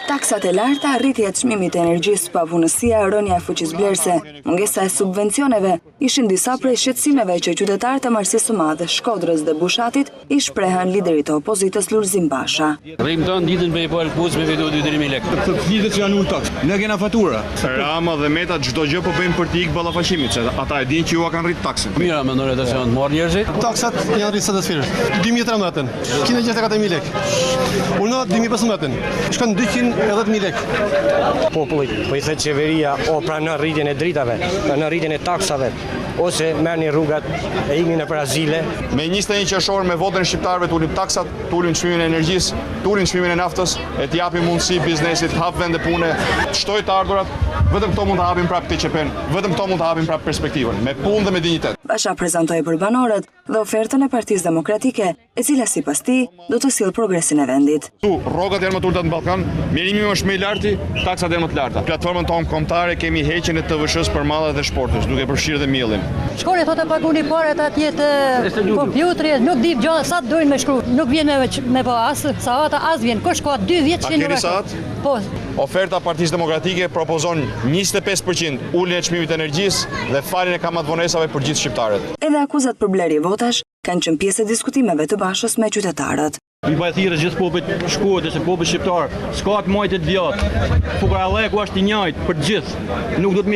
Taksat e larta, rritja e çmimit të energjisë, pavunësia, rënja e fuqisë blerëse, mungesa e subvencioneve ishin disa prej shqetësimeve që qytetarët e Marrësisë së Madhe, Shkodrës dhe Bushatit i shprehën liderit të opozitës Lulzim Basha. Rrim tonë ditën me po alkuz me vetë 2-3.000 lekë. Të ditët që janë ulë taks, ne kena fatura. Rama dhe Meta çdo gjë po bëjnë për të ikë ballafaqimit, se ata e dinë që ju kanë rrit taksin. Mira mendon të janë të marrë njerëzit. Taksat janë rritë satosferë. 2013, 164.000 lekë. Unë 2015, shkon 210.000 lekë. Populli po i thot qeveria o pranon rritjen e dritave, pranon rritjen e taksave, ose merrni rrugat e ikni në Brazile. Me 21 qershor me votën e shqiptarëve tulim taksat, tulim çmimin e energjisë, tulim çmimin e naftës, e të japim mundësi biznesit, hap vende pune, shtoj të ardhurat, vetëm këto mund të hapin prapë TQP-n, vetëm këto mund të hapin prapë perspektivën, me punë dhe me dinjitet. Basha prezantoi për banorët dhe ofertën e Partisë Demokratike, e cila sipas tij do të sjellë progresin e vendit. Rrogat janë më të ulta në Ballkan, mirimi është më i lartë, taksat janë më të larta. Platformën tonë kombëtare kemi heqjen e TVSH-s për mallet dhe sportit, duke përfshirë dhe mielin. Shkoni thotë paguni parat atje të kompjuterit, nuk di gjë sa dojnë me shkruaj. Nuk vjen me po as saata as vjen. Kush ka 2 vjet që nuk. Po. Oferta Partisë Demokratike propozon 25% uljen e çmimit të energjisë dhe faljen e kamatvonesave për gjithë shqiptarët. Edhe akuzat për blerje votash kanë qenë pjesë e diskutimeve të Bashës me qytetarët. I bëj thirrje gjithë popullit Shkodrës dhe popullit shqiptar, s'ka të majtë të vjat. Fukarallaku është i njëjtë për gjithë. Nuk do të